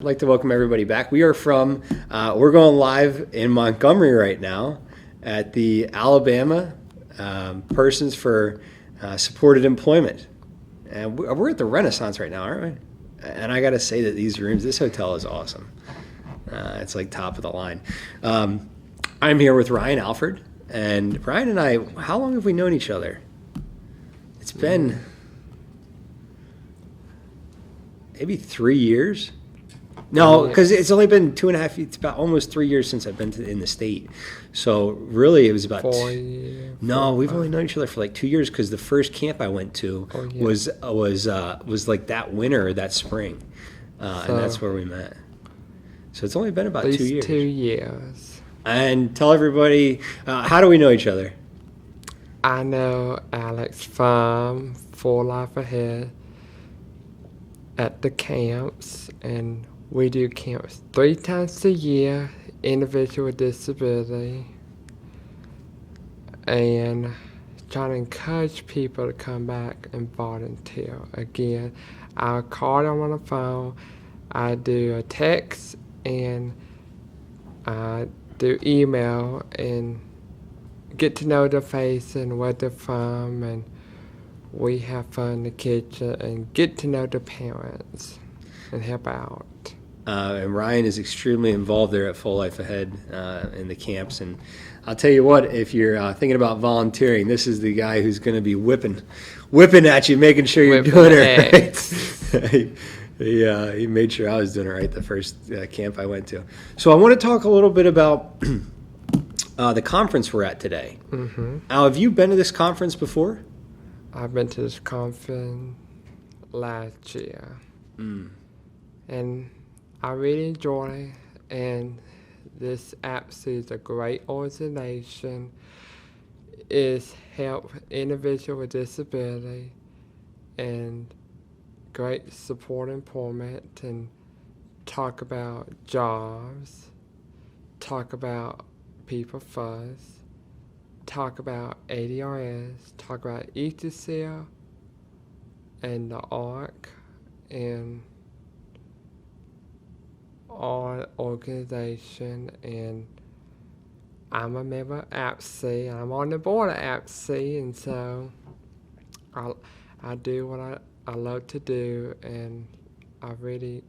I'd like to welcome everybody back. We're going live in Montgomery right now at the Alabama Persons for Supported Employment. And we're at the Renaissance right now, aren't we? And I got to say that this hotel is awesome. It's like top of the line. I'm here with Ryan Alford. And Ryan and I, how long have we known each other? It's been maybe 3 years. No, because it's only been 2.5. It's about almost 3 years since I've been in the state. So really, it was about 4 years. No, we've only known each other for like 2 years because the first camp I went to was like that winter, that spring, and that's where we met. So it's only been about 2 years. 2 years. And tell everybody, how do we know each other? I know Alex from Full Life Ahead at the camps, and we do camps 3 times a year, individual with disability, and trying to encourage people to come back and volunteer. Again, I'll call them on the phone, I do a text, and I do email, and get to know their face and where they're from, and we have fun in the kitchen and get to know the parents and help out. And Ryan is extremely involved there at Full Life Ahead in the camps. And I'll tell you what, if you're thinking about volunteering, this is the guy who's going to be whipping at you, making sure you're doing it right. He made sure I was doing it right the first camp I went to. So I want to talk a little bit about the conference we're at today. Mm-hmm. Now, have you been to this conference before? I've been to this conference last year. And I really enjoy it, and this APSE is a great organization. It's help individuals with disability and great support employment, and talk about jobs, talk about people first, talk about ADRS, talk about ETCL and the ARC, and our organization. And I'm a member of APSE, and I'm on the board of APSE, and so I do what I love to do, and I really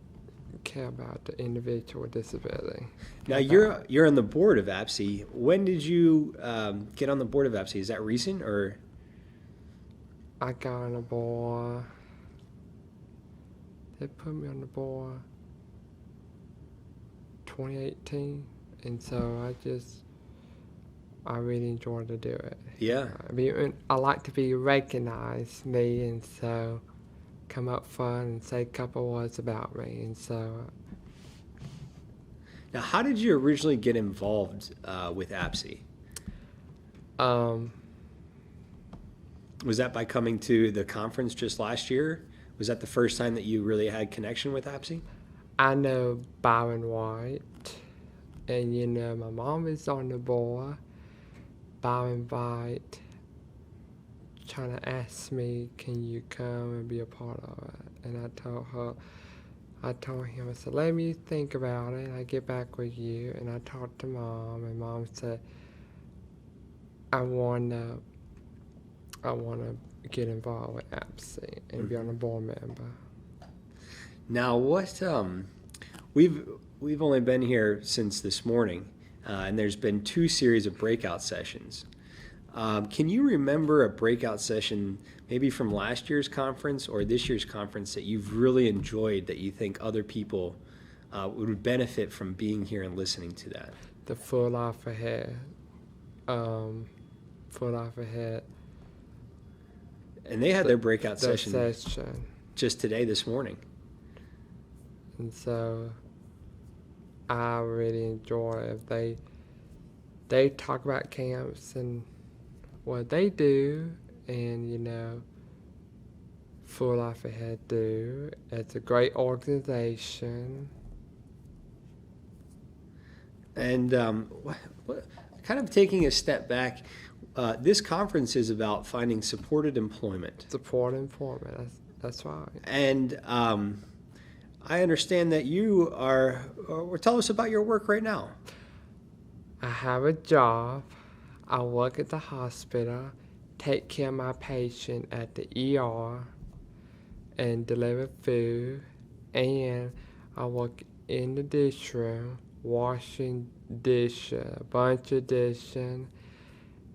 care about the individual with disability. Now you're on the board of APSE. When did you get on the board of APSE? Is that recent or? I got on the board. They put me on the board 2018, and so I really enjoy to do it. Yeah. I mean, I like to be recognized, and so come up front and say a couple words about me, and so. Now, how did you originally get involved with APSE? Was that by coming to the conference just last year? Was that the first time that you really had connection with APSE? I know Byron White, and my mom is on the board. Byron White trying to ask me, can you come and be a part of it? And I told him, I said, let me think about it. I'll get back with you. And I talked to Mom, and Mom said, I wanna get involved with APSE and be on a board member. Now, what we've only been here since this morning, and there's been 2 series of breakout sessions. Can you remember a breakout session maybe from last year's conference or this year's conference that you've really enjoyed, that you think other people would benefit from being here and listening to that? The Full Life Ahead. Full Life Ahead. And they had their breakout session just today, this morning. And so I really enjoy it. They talk about camps and what they do, and Full Life Ahead do. It's a great organization. And kind of taking a step back, this conference is about finding supported employment. Support employment. That's right. And I understand that you are, tell us about your work right now. I have a job. I work at the hospital, take care of my patient at the ER, and deliver food. And I work in the dish room, washing dishes, a bunch of dishes,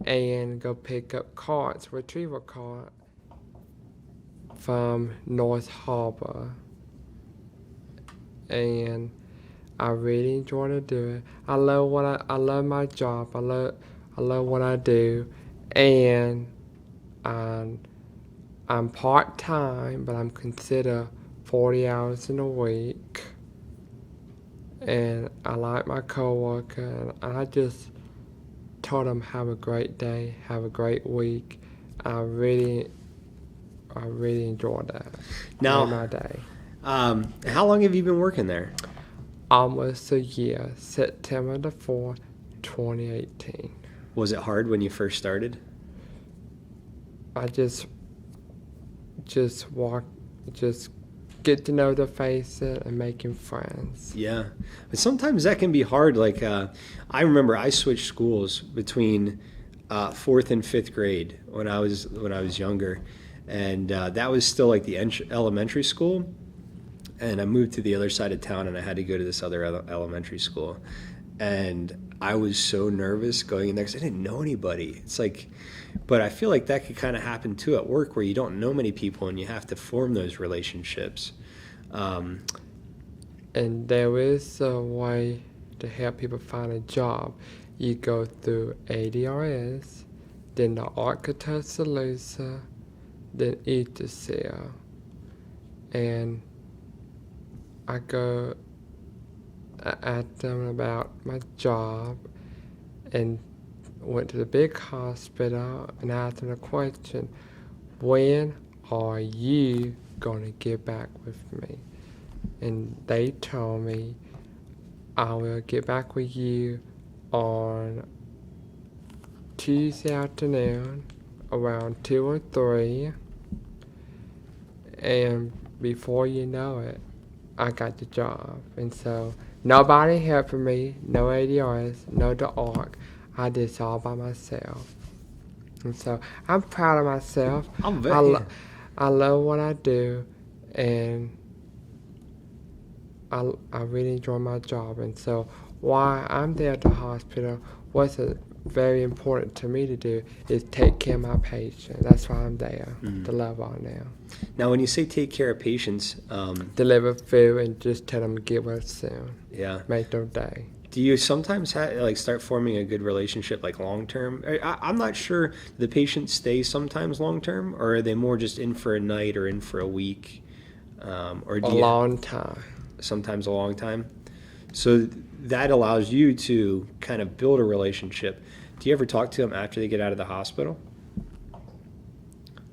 and go pick up carts, retrieval cart, from North Harbor. And I really enjoy to do it. I love my job. I love what I do, and I'm part time, but I'm considered 40 hours in a week. And I like my coworker, and I just told them have a great day, have a great week. I really enjoy that. Now, my day. How long have you been working there? Almost a year, September the 4th, 2018. Was it hard when you first started? I just get to know the faces and making friends. Yeah, but sometimes that can be hard. Like I remember I switched schools between fourth and fifth grade when I was younger, and that was still like the elementary school. And I moved to the other side of town, and I had to go to this other elementary school, and I was so nervous going in there because I didn't know anybody. It's like, but I feel like that could kind of happen too at work, where you don't know many people and you have to form those relationships. And there is a way to help people find a job. You go through ADRS, then the Architect Solution, then APSE. And I go at them about my job and went to the big hospital and asked them a question: when are you going to get back with me? And they told me, I will get back with you on Tuesday afternoon around 2 or 3. And before you know it, I got the job. And so nobody helping me, no ADRs, no the ARC. I did this all by myself. And so I'm proud of myself. I love what I do, and I really enjoy my job. And so while I'm there at the hospital, what's very important to me to do is take care of my patient. That's why I'm there, to love on them. Now, when you say take care of patients, deliver food and just tell them to get well soon. Yeah, make their day. Do you sometimes start forming a good relationship, like long term? I'm not sure. Do the patients stay sometimes long term, or are they more just in for a night or in for a week, or do long time? Sometimes a long time. So that allows you to kind of build a relationship. Do you ever talk to them after they get out of the hospital?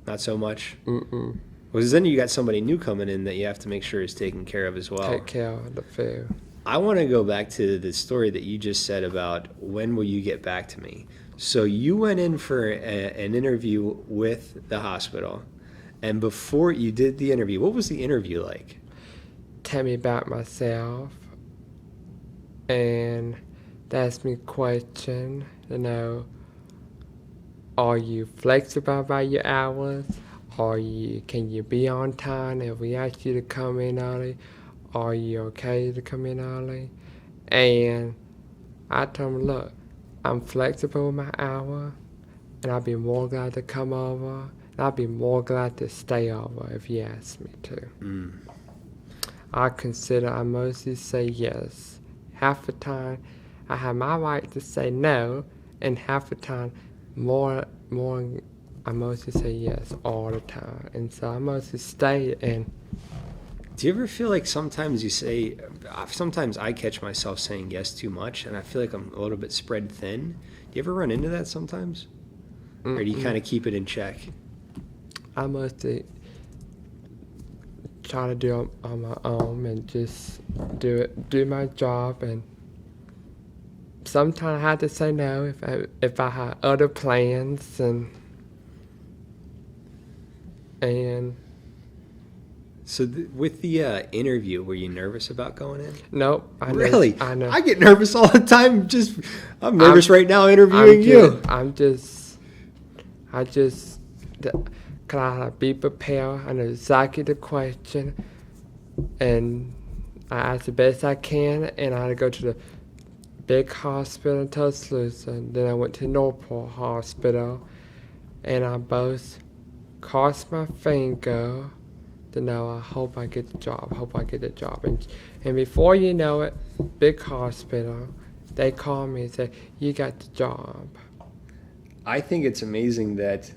Not so much. Mm-mm. Because then you got somebody new coming in that you have to make sure is taken care of as well. Take care of the food. I want to go back to the story that you just said about when will you get back to me. So you went in for an interview with the hospital, and before you did the interview, what was the interview like? Tell me about myself, and they asked me a question, are you flexible about your hours? Can you be on time if we ask you to come in early? Are you okay to come in early? And I told them, look, I'm flexible with my hour, and I'll be more glad to come over, and I'll be more glad to stay over if you ask me to. I mostly say yes. Half the time, I have my right to say no, and half the time, I mostly say yes all the time. And so I mostly stay. And do you ever feel like sometimes sometimes I catch myself saying yes too much, and I feel like I'm a little bit spread thin? Do you ever run into that sometimes? Or do you kind of keep it in check? I mostly try to do it on my own and just do my job. And sometimes I have to say no if I have other plans. And So with the interview, were you nervous about going in? Nope. Really? I know. I get nervous all the time. I'm nervous right now interviewing you. Can I be prepared? I know exactly the question, and I ask the best I can, and I go to the big hospital in Tuscaloosa, and then I went to Northport Hospital, and I both crossed my finger to know I hope I get the job. And before you know it, big hospital, they call me and say, you got the job. I think it's amazing that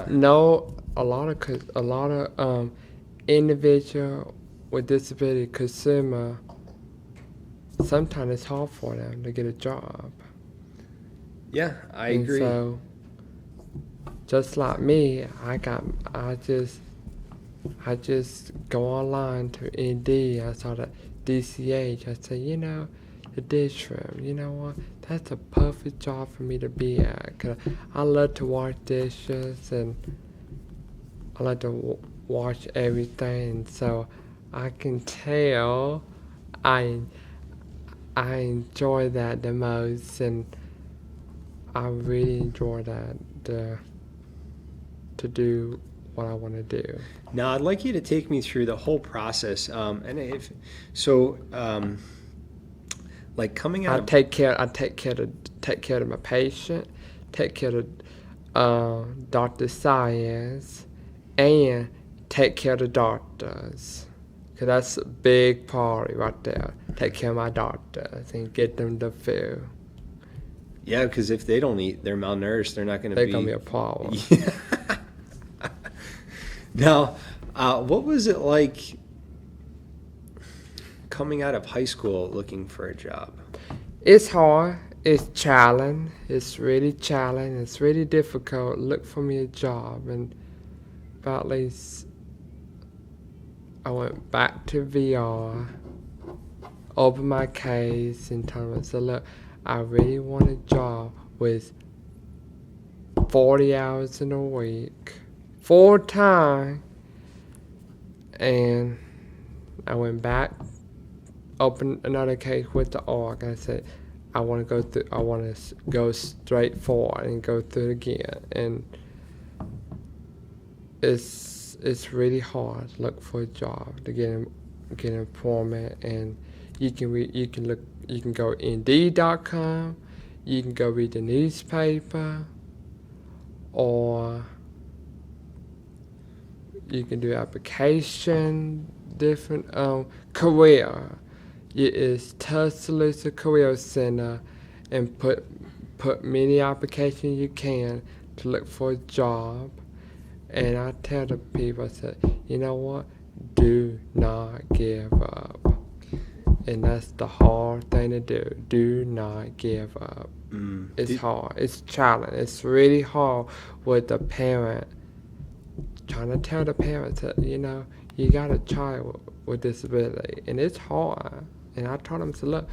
No, a lot of individual with disability consumer, sometimes it's hard for them to get a job. yeah, I And agree. so, just like me, I just go online to Indeed. I saw that DCH. I said, the dish room. You know what? That's a perfect job for me to be at. 'Cause I love to wash dishes and I like to wash everything. And so I can tell I enjoy that the most, and I really enjoy that to do what I want to do. Now, I'd like you to take me through the whole process. And if so, like coming out I take care of my patient, take care of Dr. Science, and take care of the doctors. 'Cause that's a big party right there. Take care of my doctors and get them the food. yeah, because if they don't eat, they're malnourished. They're not going to They're be. gonna be a problem. Yeah. Now, what was it like coming out of high school looking for a job? It's hard. It's challenging. It's really challenging. It's really difficult. Look for me a job, and about at least I went back to VR, opened my case, and told them, I said, look, I really want a job with 40 hours in a week, full time. And I went back, opened another case with the org, and I said, I want to go straight forward and go through it again. And it's really hard to look for a job, to get employment, and you can go Indeed.com, you can go read the newspaper, or you can do application, different career. It is Tuscaloosa Career Center, and put many applications you can to look for a job. And I tell the people, I said, you know what? Do not give up. And that's the hard thing to do. Do not give up. It's hard. It's challenging. It's really hard with the parent trying to tell the parents that, you got a child with disability. And it's hard. And I told them, so look,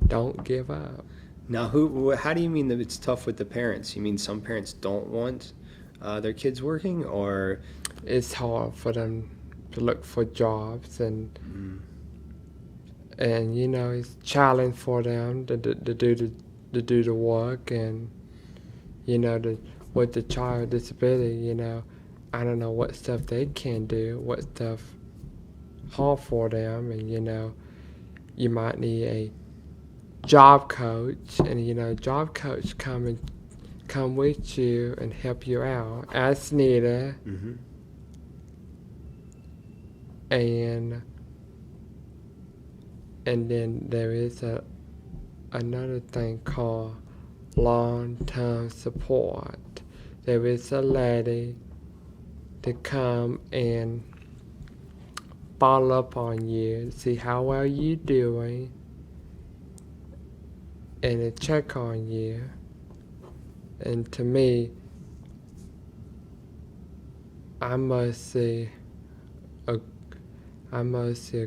don't give up. Now, how do you mean that it's tough with the parents? You mean some parents don't want their kids working, or? It's hard for them to look for jobs, and it's challenging for them to do the work, and with the child with disability, I don't know what stuff they can do, what stuff hard for them, and you might need a job coach, and job coach come with you and help you out as needed. Mm-hmm. And then there is another thing called long-term support. There is a lady to come and follow up on you, see how well you're doing, and to check on you. And to me, I must see a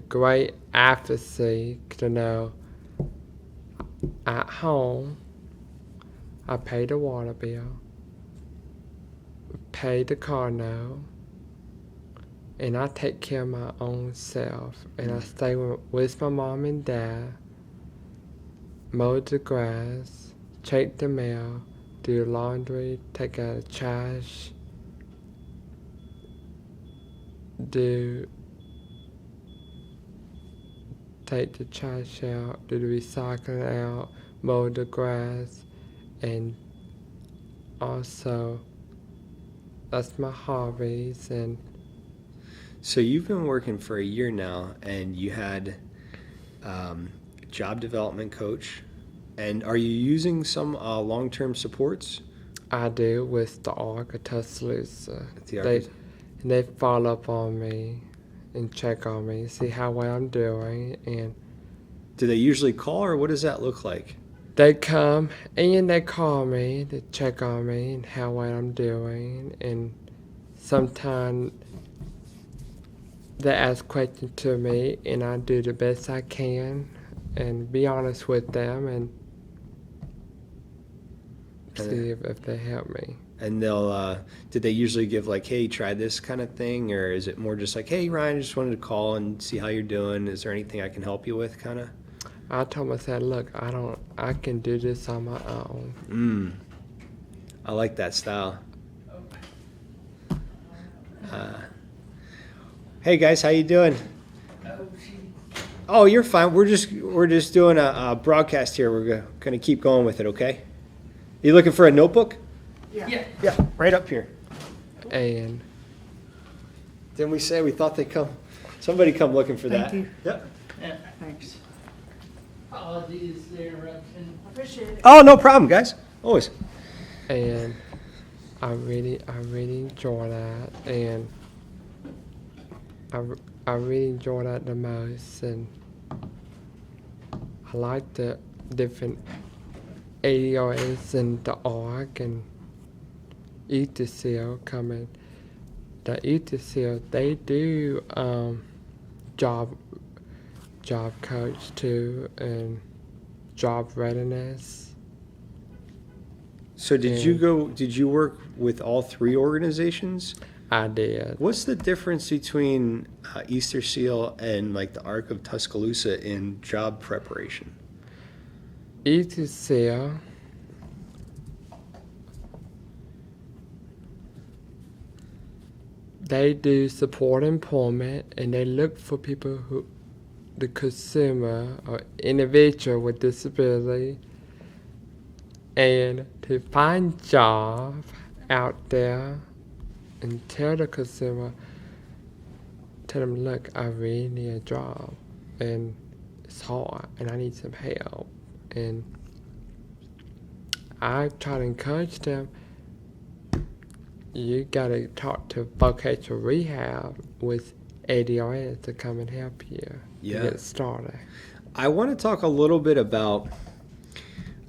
great advocacy to know at home I pay the water bill, pay the car note, and I take care of my own self, and I stay with my mom and dad, mow the grass, check the mail, do laundry, take out the trash, take the trash out, do the recycling out, mow the grass, and also that's my hobbies. And So you've been working for a year now, and you had job development coach. And are you using some long-term supports? I do with the ARC of Tuscaloosa. The They follow up on me and check on me, see how well I'm doing, and Do they usually call, or what does that look like? they come and they call me to check on me and how well I'm doing, and sometimes they ask questions to me, and I do the best I can and be honest with them and see if they help me. And they'll, did they usually give like, hey, try this kind of thing? Or is it more just like, hey, Ryan, I just wanted to call and see how you're doing. Is there anything I can help you with, kind of? I told myself, look, I can do this on my own. I like that style. Hey guys, how you doing? Oh, you're fine. We're just doing a broadcast here. We're gonna keep going with it, okay? You looking for a notebook? Yeah. Yeah, right up here. And Didn't we say we thought they'd come? Somebody come looking for that. Thank you. Yep. Yeah, thanks. Apologies, the interruption. Appreciate it. Oh, no problem, guys. Always. and I really enjoy that, and I really enjoy that the most, and I like the different ADRs and the ARC and APSE coming. The APSE, they do job coach too, and job readiness. So did you work with all three organizations? I did. What's the difference between Easter Seal and like the Arc of Tuscaloosa in job preparation? APSE, they do support employment, and they look for people who, the consumer or individual with disability, and to find job out there and tell the consumer, tell them, look, I really need a job, and it's hard, and I need some help. And I try to encourage them, you gotta talk to vocational rehab with ADRS to come and help you to get started. I want to talk a little bit about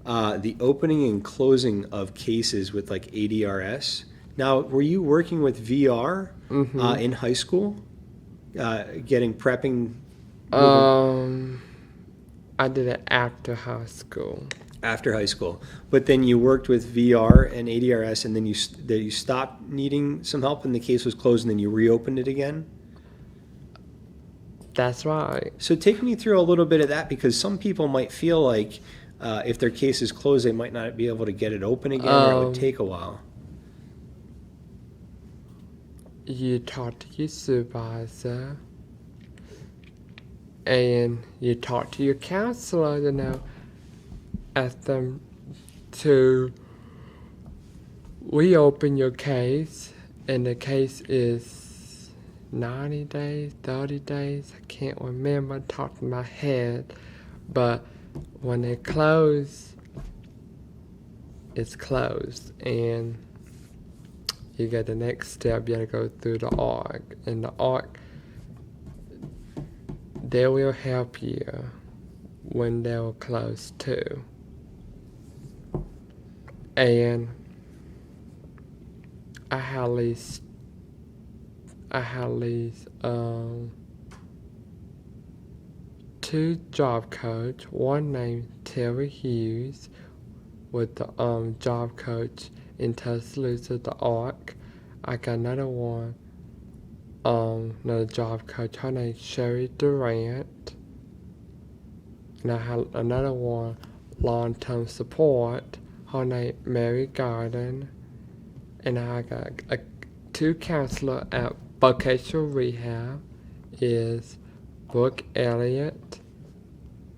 the opening and closing of cases with like ADRS. Now, were you working with VR in high school, prepping? I did it after high school. After high school, but then you worked with VR and ADRS, and then you stopped needing some help, and the case was closed, and then you reopened it again. That's right. So take me through a little bit of that, because some people might feel like if their case is closed, they might not be able to get it open again, or it would take a while. You talk to your supervisor, and you talk to your counselor to know, ask them to reopen your case, and the case is 90 days, 30 days, I can't remember top of my head, but when they close, it's closed, and you get the next step, you gotta go through the ARC, and the ARC, they will help you when they will close too. And I had at least 2 job coach, one named Terry Hughes with the job coach in Tuscaloosa, the ARC. I got another one another job coach. Her name's Sherry Durant. And I had another one, long-term support. Her name Mary Garden. And I got two counselor at vocational rehab is Brooke Elliott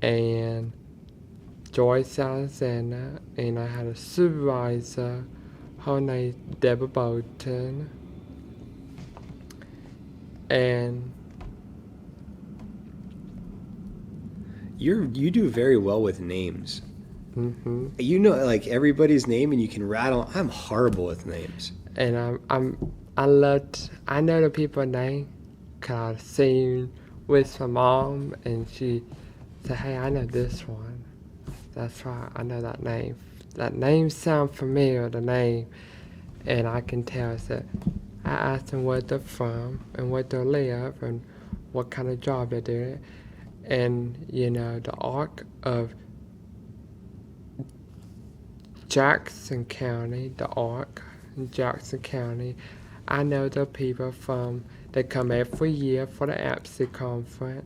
and Joyce Alexander. And I had a supervisor. Her name's Deborah Bolton. And You do very well with names. mhm. You know, like everybody's name, and you can rattle. I'm horrible with names. And I know the people's name 'cause I've seen with my mom, and she said, "Hey, I know this one. That's right, I know that name. That name sounds familiar, the name." And I can tell. So I asked them where they're from and where they live and what kind of job they're doing. And you know, the arc of Jackson County, the arc in Jackson County. I know the people from, they come every year for the APSE conference,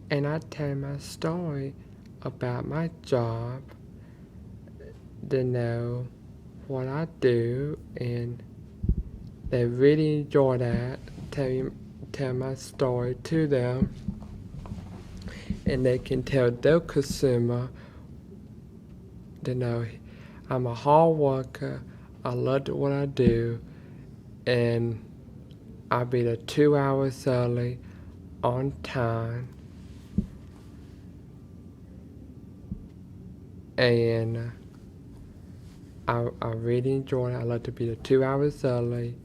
and I tell my story about my job. They know what I do, and they really enjoy that. Tell my story to them, and they can tell their consumer, they know I'm a hard worker, I love what I do, and I'll be there 2 hours early on time. And I really enjoy it. I love to be there 2 hours early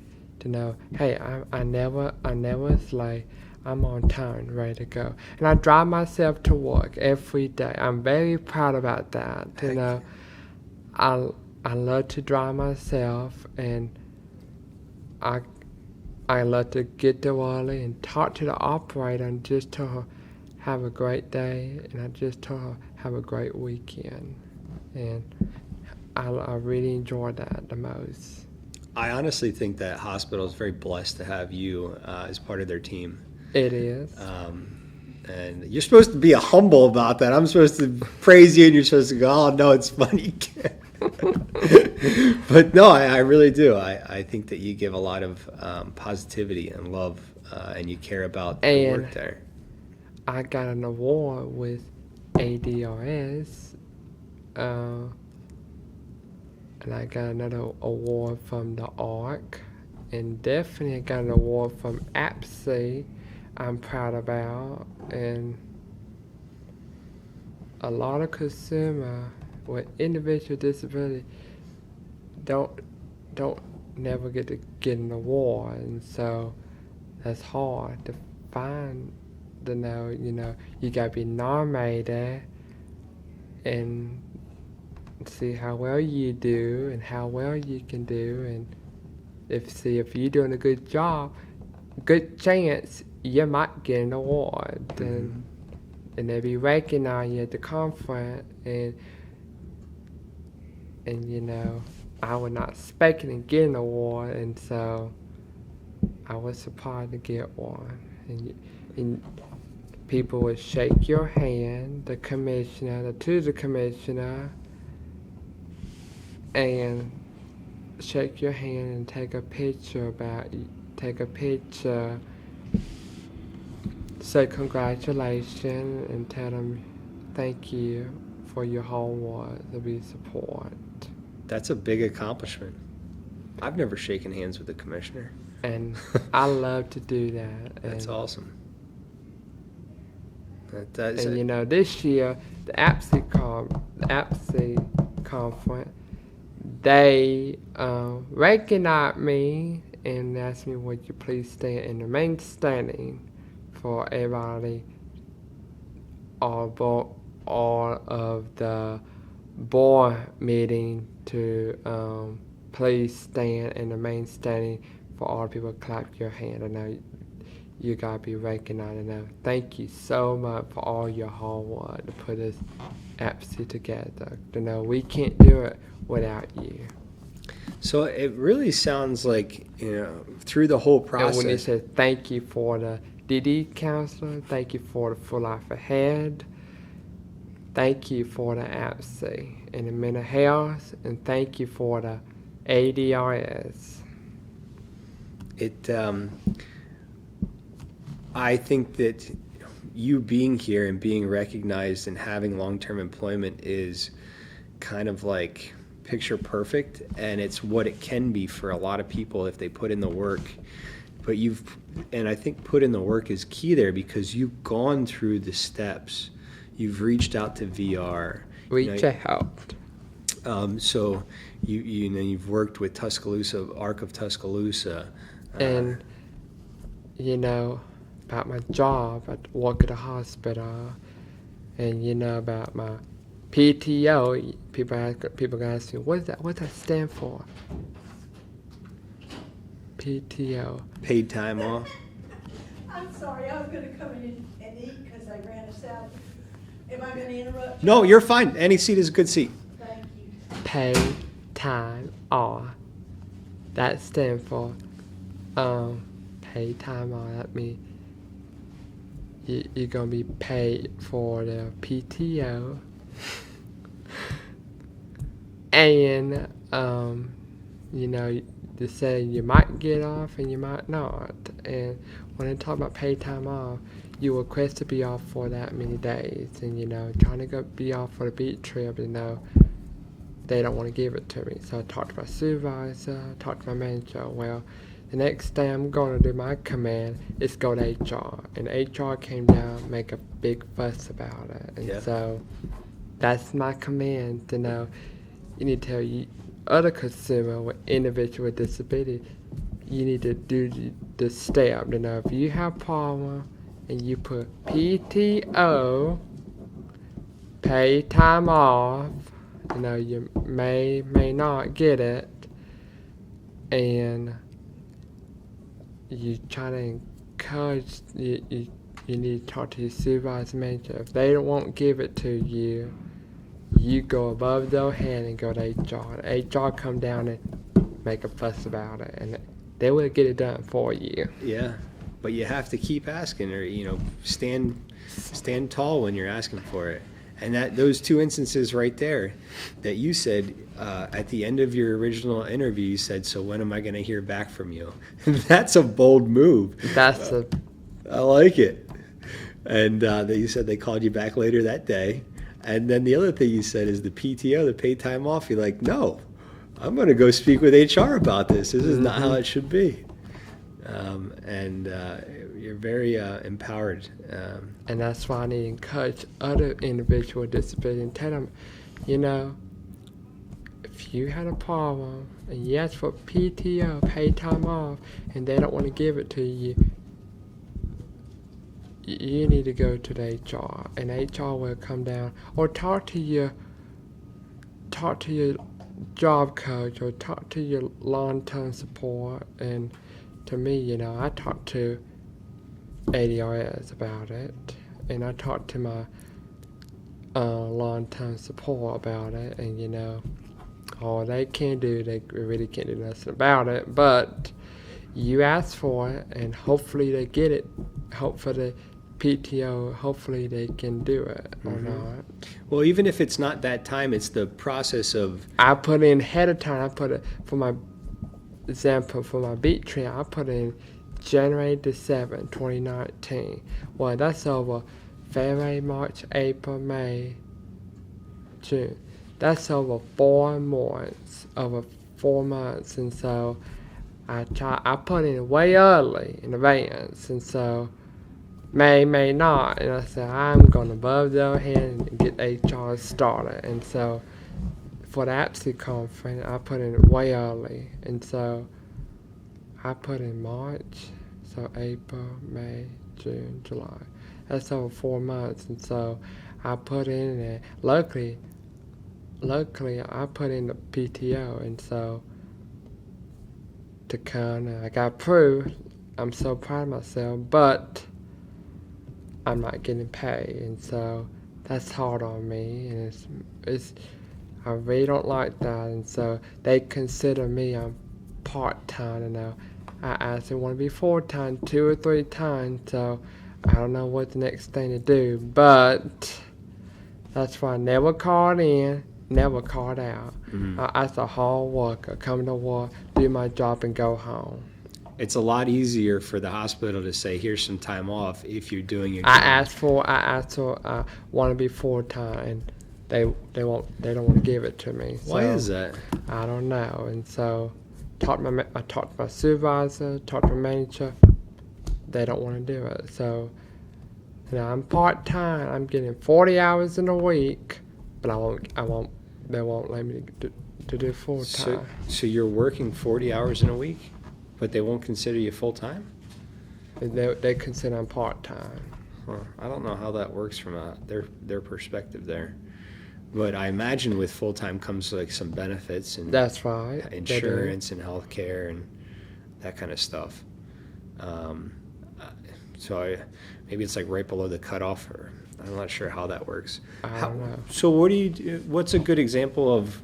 to know, hey, I never is late. I'm on time, ready to go. And I drive myself to work every day. I'm very proud about that. You know, I love to drive myself, and I love to get there early and talk to the operator and just tell her, have a great day, and I just tell her, have a great weekend. And I really enjoy that the most. I honestly think that hospital is very blessed to have you as part of their team. It is. And you're supposed to be humble about that. I'm supposed to praise you, and you're supposed to go, oh, no, it's funny. But no, I really do. I think that you give a lot of positivity and love, and you care about the work there. I got an award with ADRS, and I got another award from the ARC, and definitely got an award from APSE I'm proud about. And a lot of consumers with individual disability don't never get to get an award, and so that's hard to find. To know, you know, you gotta be nominated and see how well you do and how well you can do, and if you're doing a good job, good chance you might get an award. And they be recognized you at the conference, and you know, I was not expecting to get an award, and so I was surprised to get one. And people would shake your hand, the commissioner, the commissioner, and shake your hand and take a picture say congratulations, and tell them thank you for your hard work to be support. That's a big accomplishment. I've never shaken hands with the commissioner. And I love to do that. That's awesome. You know, this year, the APSE conference, they recognized me and asked me, would you please stand in the main standing for everybody, all of the board meeting to please stand in the main standing for all people clap your hand. I know you gotta be recognized. And now, thank you so much for all your hard work to put this APSE together. You know, we can't do it without you. So it really sounds like, through the whole And when he process. said thank you for the DD counselor, thank you for the Full Life Ahead, thank you for the APSE and the mental health, and thank you for the ADRS. I think that you being here and being recognized and having long-term employment is kind of like picture perfect, and it's what it can be for a lot of people if they put in the work. But and I think put in the work is key there, because you've gone through the steps. You've reached out to VR. Reach out. So you've worked with Tuscaloosa, Arc of Tuscaloosa. And, about my job, I work at a hospital, and, about my PTO, people ask me, what does that stand for? PTO. Paid time off. I'm sorry, I was gonna come in and eat because they ran us out. Am I gonna interrupt you? No, you're fine. Any seat is a good seat. Thank you. Pay time off. That stands for pay time off. That means you're gonna be paid for the PTO, and they say you might get off and you might not. And when I talk about paid time off, you request to be off for that many days, and trying to be off for the beach trip, they don't want to give it to me. So I talked to my supervisor, talked to my manager. Well, the next day I'm going to do my command is go to HR. And HR came down, make a big fuss about it. And so that's my command to know. You need to tell other consumer with individual with disability, you need to do the step to know if you have problem and you put PTO, pay time off, you may not get it, and you try to encourage, you need to talk to your supervisor manager. If they won't give it to you, you go above their head and go to HR. HR come down and make a fuss about it, and they will get it done for you. Yeah, but you have to keep asking, or stand tall when you're asking for it. And those two instances right there that you said at the end of your original interview, you said, "So when am I going to hear back from you?" That's a bold move. I like it. And you said they called you back later that day. And then the other thing you said is the PTO, the paid time off. You're like, "No, I'm going to go speak with HR about this. This is not how it should be." You're very empowered. And that's why I need to encourage other individuals with disability and tell them, if you had a problem and you ask for PTO, paid time off, and they don't want to give it to you, you need to go to the HR, and HR will come down, or talk to your job coach, or talk to your long-term support. And to me, I talked to ADRS about it, and I talked to my long-term support about it, and all they can do, they really can't do nothing about it, but you ask for it, and hopefully they get it. Hopefully PTO, hopefully they can do it or not. Well, even if it's not that time, it's the process of... I put in ahead of time. I put it, for my example, for my beat trip, I put in January the 7th, 2019. Well, that's over February, March, April, May, June. That's over 4 months, and so I put in way early in advance, and so may not, and I said I'm going above their head and get HR started, and so for the APSE conference I put in way early, and so I put in March, so April, May, June, July. That's over 4 months, and so I put in it. Luckily I put in the PTO, and so to come, I got approved. I'm so proud of myself, but I'm not getting paid, and so that's hard on me. And I really don't like that, and so they consider me part-time. I asked them want to be full-time 2 or 3 times, so I don't know what the next thing to do, but that's why I never called in, never called out. As a hard worker, come to work, do my job, and go home. It's a lot easier for the hospital to say, here's some time off if you're doing your job. I asked for want to be full-time, and they don't want to give it to me. Why So, is that? I don't know, and so I talked to my supervisor, talked to my manager. They don't want to do it. So, I'm part-time. I'm getting 40 hours in a week, but they won't let me to do full-time. So you're working 40 hours in a week, but they won't consider you full-time? They consider I'm part-time. Huh. I don't know how that works from their perspective there. But I imagine with full-time comes like some benefits and That's right. insurance and health care and that kind of stuff. Maybe it's like right below the cutoff, or I'm not sure how that works. I don't know. So what do you do? What's a good example of,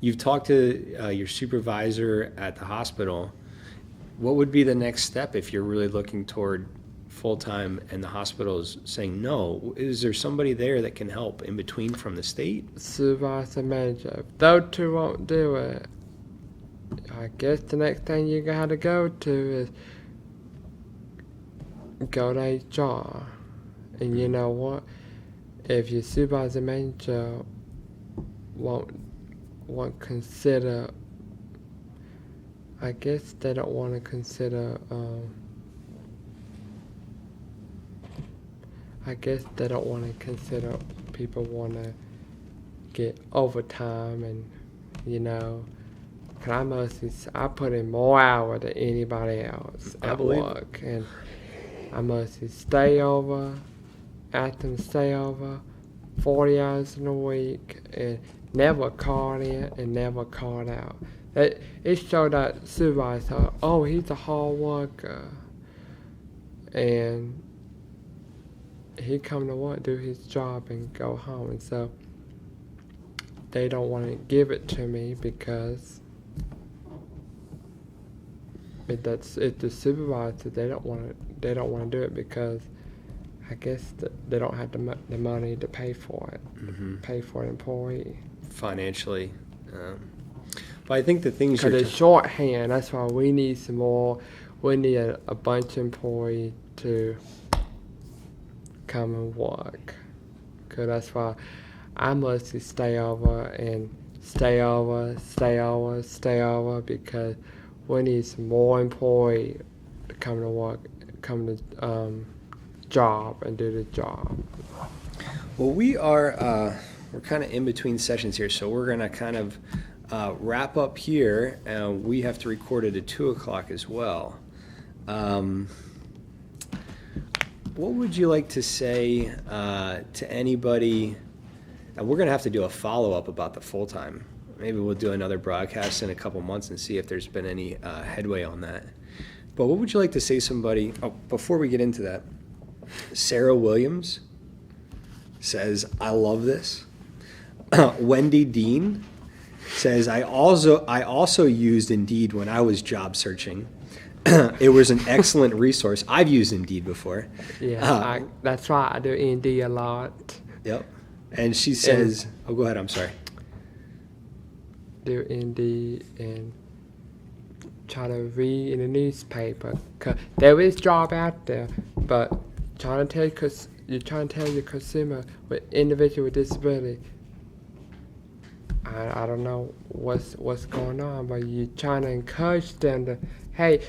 you've talked to your supervisor at the hospital, what would be the next step if you're really looking toward full-time and the hospital is saying no? Is there somebody there that can help in between from the state? Supervisor, manager. If those two won't do it, I guess the next thing you got to go to is go to HR. And you know what? If your supervisor, manager won't consider, I guess they don't want to consider. I guess they don't want to consider people want to get overtime, and cause I put in more hours than anybody else I at believe work, and I mostly stay over, ask them to stay over 40 hours in a week, and never called in and never called out. It showed that supervisor, oh, he's a hard worker, and he come to work, do his job, and go home. And so they don't want to give it to me because it's the supervisor. They don't want to do it because I guess they don't have the money to pay for it, pay for an employee Financially. But I think the things because it's shorthand. That's why we need some more. We need a bunch of employees to come and work. Cause that's why I mostly stay over because we need some more employees to come to work, come to job and do the job. Well, we're kind of in between sessions here, so we're going to kind of wrap up here. We have to record it at 2 o'clock as well. What would you like to say to anybody? And we're going to have to do a follow-up about the full-time. Maybe we'll do another broadcast in a couple months and see if there's been any headway on that. But what would you like to say to somebody? Oh, before we get into that, Sarah Williams says, I love this. Wendy Dean says, I also used Indeed when I was job searching. It was an excellent resource. I've used Indeed before. Yeah, that's right. I do Indeed a lot. Yep. And she says, oh, go ahead. I'm sorry. Do Indeed and try to read in the newspaper. 'Cause there is job out there, but you're trying to tell your consumer with individual with disability. I don't know what's going on, but you're trying to encourage them to, hey,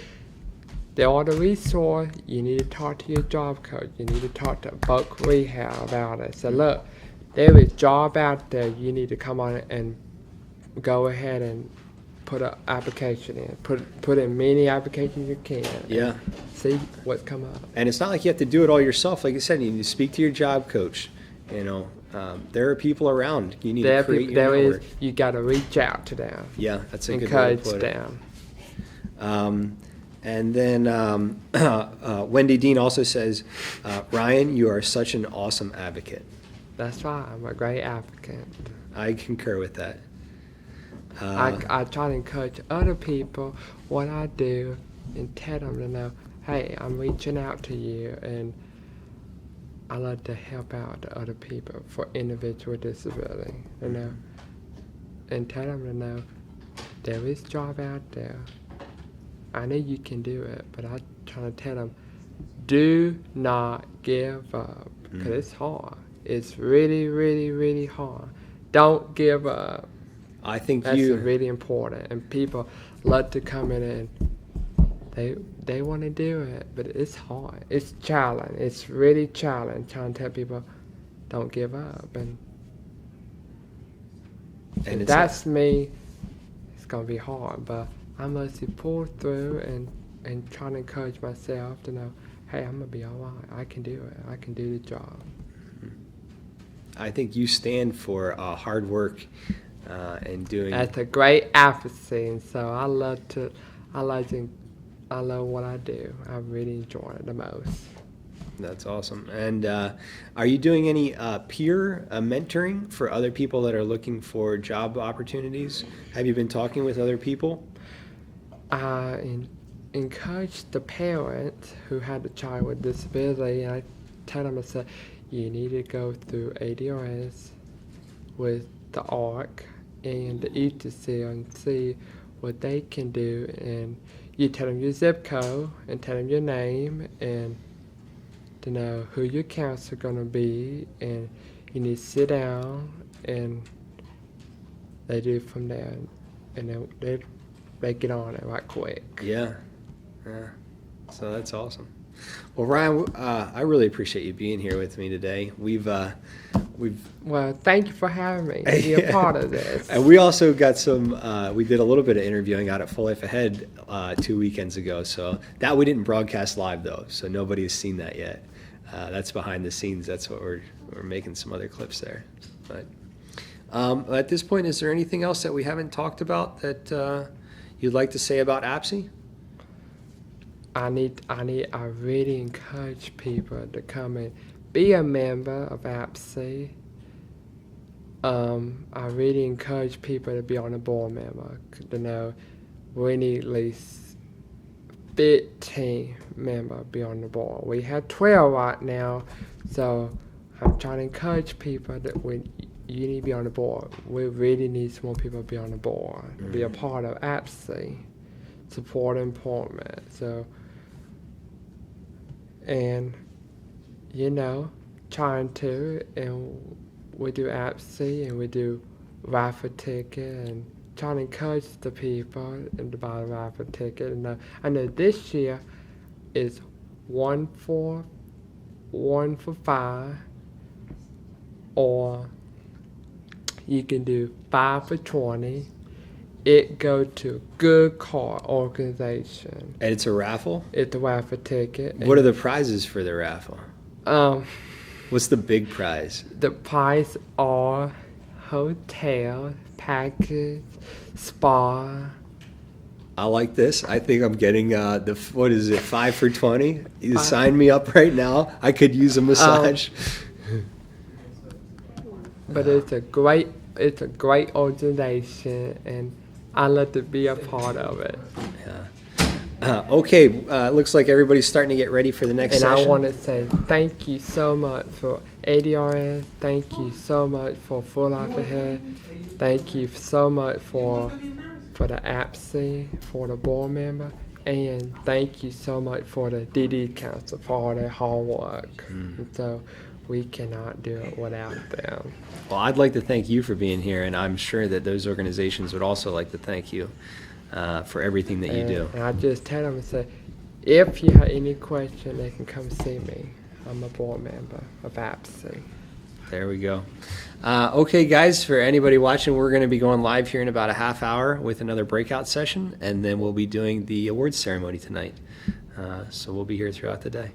there are the resource. You need to talk to your job coach. You need to talk to Bulk Rehab about it. So look, there is job out there. You need to come on and go ahead and put an application in. Put in many applications you can. Yeah. See what's come up. And it's not like you have to do it all yourself. Like I said, you need to speak to your job coach. There are people around. You need to create your network. You got to reach out to them. Yeah, that's a good way to Encourage put them. it. And then Wendy Dean also says, Ryan, you are such an awesome advocate. That's right. I'm a great advocate. I concur with that. I try to encourage other people what I do and tell them to know, hey, I'm reaching out to you, and I love to help out the other people for individual disability, you know, and tell them to know there is job out there. I know you can do it, but I try to tell them, do not give up, because it's hard. It's really, really, really hard. Don't give up. I think That's really important, and people love to come in and they want to do it, but it's hard. It's challenge. It's really challenge trying to tell people don't give up, and it's that's me. It's gonna be hard, but I mostly pull through and try to encourage myself to know, hey, I'm gonna be all right. I can do it. I can do the job. I think you stand for hard work and doing. That's a great APSE, and so I love what I do. I really enjoy it the most. That's awesome. And are you doing any peer mentoring for other people that are looking for job opportunities? Have you been talking with other people? Encourage the parents who had a child with disability, and I tell them, I said, you need to go through ADRS with the ARC and the ETC and see what they can do, and you tell them your zip code and tell them your name and to know who your counselor going to be, and you need to sit down, and they do it from there, and they get on it right quick. Yeah. So that's awesome. Well, Ryan, I really appreciate you being here with me today. We've Well, thank you for having me to be a part of this. And we also got we did a little bit of interviewing out at Full Life Ahead 2 weekends ago. So that we didn't broadcast live though, so nobody has seen that yet. That's behind the scenes. That's what we're making some other clips there. But at this point, is there anything else that we haven't talked about that you'd like to say about APSE? I really encourage people to come and be a member of APSE. I really encourage people to be on a board member. To know we need at least 15 members be on the board. We have 12 right now, so I'm trying to encourage people that you need to be on the board. We really need some more people to be on the board, be a part of APSE, support employment. So. And, trying to, and we do APSE and we do raffle ticket and trying to encourage the people to buy a raffle ticket. And I know this year is 1 for 5, or you can do 5 for 20. It go to Good Card Organization. And it's a raffle? It's a raffle ticket. What are the prizes for the raffle? What's the big prize? The prize are hotel, package, spa. I like this. I think I'm getting 5 for 20? You sign me up right now. I could use a massage. But it's a great organization, and I love to be a part of it. Yeah. Okay. Looks like everybody's starting to get ready for the next session. And I want to say thank you so much for ADRS. Thank you so much for Full Life Ahead. Thank you so much for the APSE, for the board member, and thank you so much for the DD Council for all their hard work. And so we cannot do it without them. Well, I'd like to thank you for being here, and I'm sure that those organizations would also like to thank you for everything that you do. And I just tell them and say, if you have any question, they can come see me. I'm a board member of APSE. There we go. Okay, guys, for anybody watching, we're going to be going live here in about a half hour with another breakout session, and then we'll be doing the awards ceremony tonight. So we'll be here throughout the day.